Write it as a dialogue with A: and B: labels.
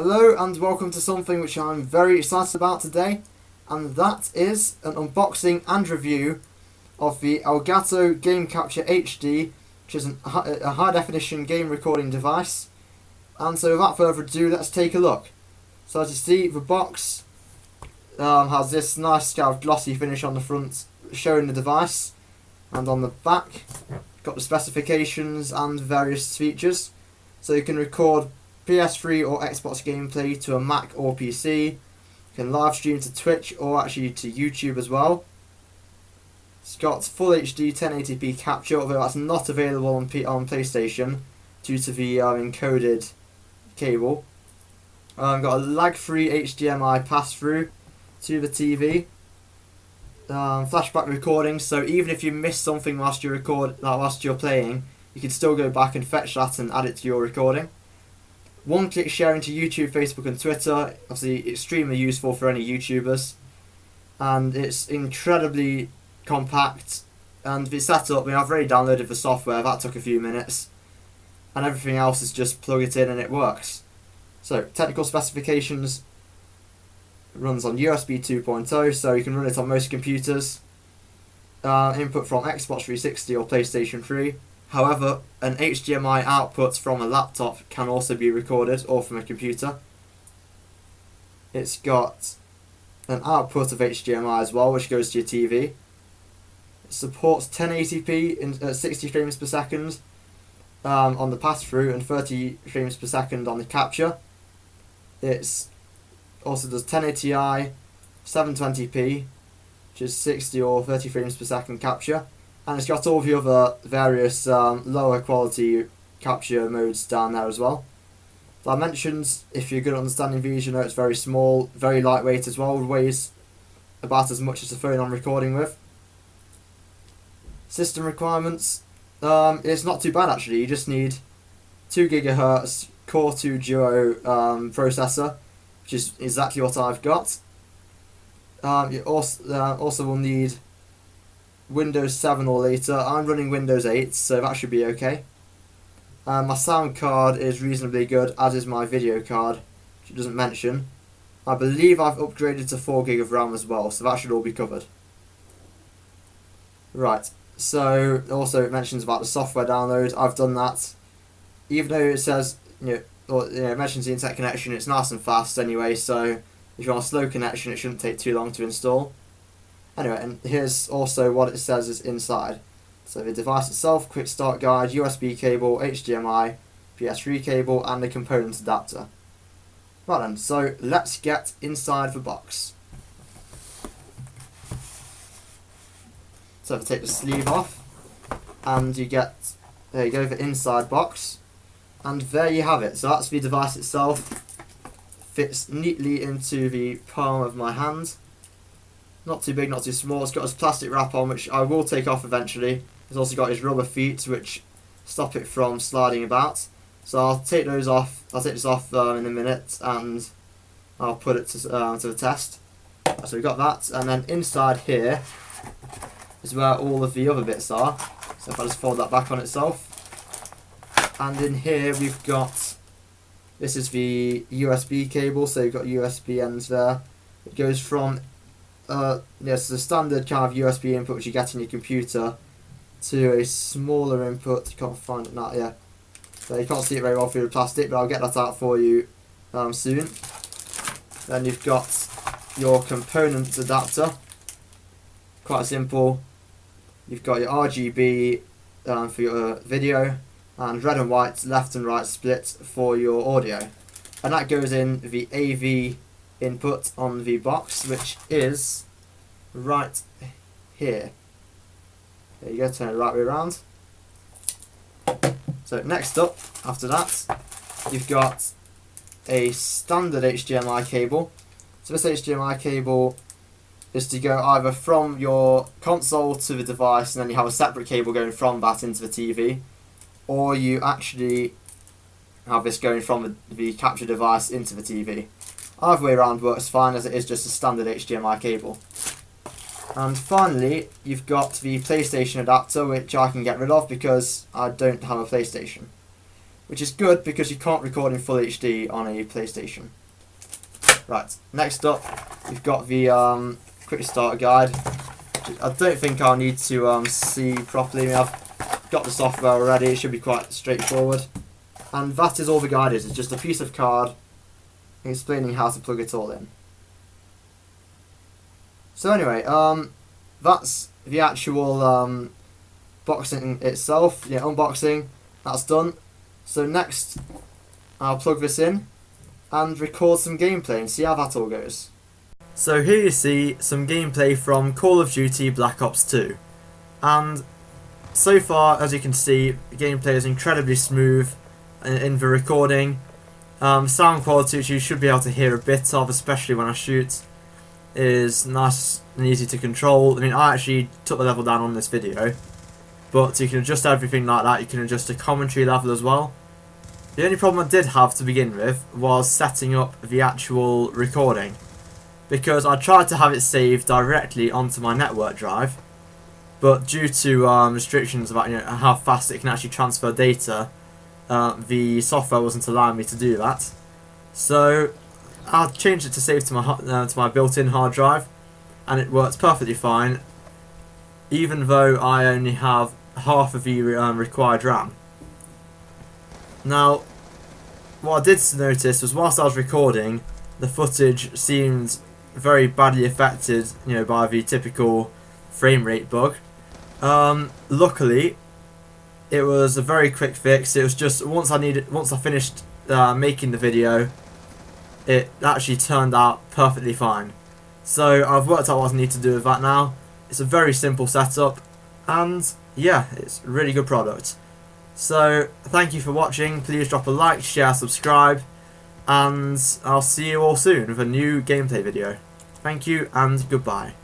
A: Hello and welcome to something which I'm very excited about today, and that is an unboxing and review of the Elgato Game Capture HD, which is a high definition game recording device. And so without further ado, let's take a look. So as you see, the box has this nice kind of glossy finish on the front showing the device, and on the back got the specifications and various features. So you can record PS3 or Xbox gameplay to a Mac or PC. You can live stream to Twitch or actually to YouTube as well. It's got full HD 1080p capture, although that's not available on PlayStation due to the encoded cable. Got a lag-free HDMI pass-through to the TV. Flashback recording, so even if you miss something whilst you're playing, you can still go back and fetch that and add it to your recording. One-click sharing to YouTube, Facebook and Twitter, obviously extremely useful for any YouTubers. And it's incredibly compact, and the setup, I've already downloaded the software, that took a few minutes. And everything else is just plug it in and it works. So, technical specifications, runs on USB 2.0, so you can run it on most computers. Input from Xbox 360 or PlayStation 3. However, an HDMI output from a laptop can also be recorded, or from a computer. It's got an output of HDMI as well, which goes to your TV. It supports 1080p at 60 frames per second on the pass-through and 30 frames per second on the capture. It also does 1080i, 720p, which is 60 or 30 frames per second capture. And it's got all the other various lower quality capture modes down there as well. Dimensions, if you're good at understanding these, you know it's very small, very lightweight as well, weighs about as much as the phone I'm recording with. System requirements, it's not too bad actually. You just need 2 GHz Core 2 Duo processor, which is exactly what I've got. You also will need Windows 7 or later. I'm running Windows 8, so that should be okay. My sound card is reasonably good, as is my video card, which it doesn't mention. I believe I've upgraded to 4 GB of RAM as well, so that should all be covered. Right, so also it mentions about the software download. I've done that. Even though it says, it mentions the internet connection, it's nice and fast anyway, so if you're on a slow connection, it shouldn't take too long to install. Anyway, and here's also what it says is inside. So the device itself, quick start guide, USB cable, HDMI, PS3 cable, and a component adapter. Right then, so let's get inside the box. So if I take the sleeve off, and you get, there you go, the inside box. And there you have it. So that's the device itself. Fits neatly into the palm of my hand. Not too big, not too small. It's got this plastic wrap on, which I will take off eventually. It's also got his rubber feet, which stop it from sliding about. So I'll take those off. I'll take this off in a minute, and I'll put it to the test. So we've got that, and then inside here is where all of the other bits are. So if I just fold that back on itself, and in here we've got, this is the USB cable. So you've got USB ends there. It goes from yes, the standard kind of USB input which you get in your computer to a smaller input. You can't find it now, yeah. So you can't see it very well through the plastic, but I'll get that out for you soon. Then you've got your component adapter. Quite simple. You've got your RGB for your video, and red and white left and right split for your audio. And that goes in the AV input on the box, which is right here. There you go, turn it the right way around. So next up, after that, you've got a standard HDMI cable. So this HDMI cable is to go either from your console to the device, and then you have a separate cable going from that into the TV, or you actually have this going from the capture device into the TV. Either way around works fine, as it is just a standard HDMI cable. And finally, you've got the PlayStation adapter, which I can get rid of because I don't have a PlayStation. which is good because you can't record in full HD on a PlayStation. Right, next up we've got the quick starter guide. I don't think I'll need to see properly. I've got the software already, it should be quite straightforward. And that is all the guide is. It's just a piece of card explaining how to plug it all in. So anyway, that's the actual boxing itself. Yeah, unboxing, that's done. So next, I'll plug this in and record some gameplay and see how that all goes. So here you see some gameplay from Call of Duty Black Ops 2. And so far, as you can see, the gameplay is incredibly smooth in the recording. Sound quality, which you should be able to hear a bit of, especially when I shoot, is nice and easy to control. I mean, I actually took the level down on this video, but you can adjust everything like that. You can adjust the commentary level as well. The only problem I did have to begin with was setting up the actual recording, because I tried to have it saved directly onto my network drive, but due to restrictions about how fast it can actually transfer data, the software wasn't allowing me to do that. So I changed it to save to my built-in hard drive, and it works perfectly fine, even though I only have half of the required RAM. Now, what I did notice was whilst I was recording, the footage seemed very badly affected, by the typical frame rate bug. Luckily, it was a very quick fix. It was just once I finished making the video, it actually turned out perfectly fine. So I've worked out what I need to do with that now. It's a very simple setup, and yeah, it's a really good product. So thank you for watching. Please drop a like, share, subscribe, and I'll see you all soon with a new gameplay video. Thank you and goodbye.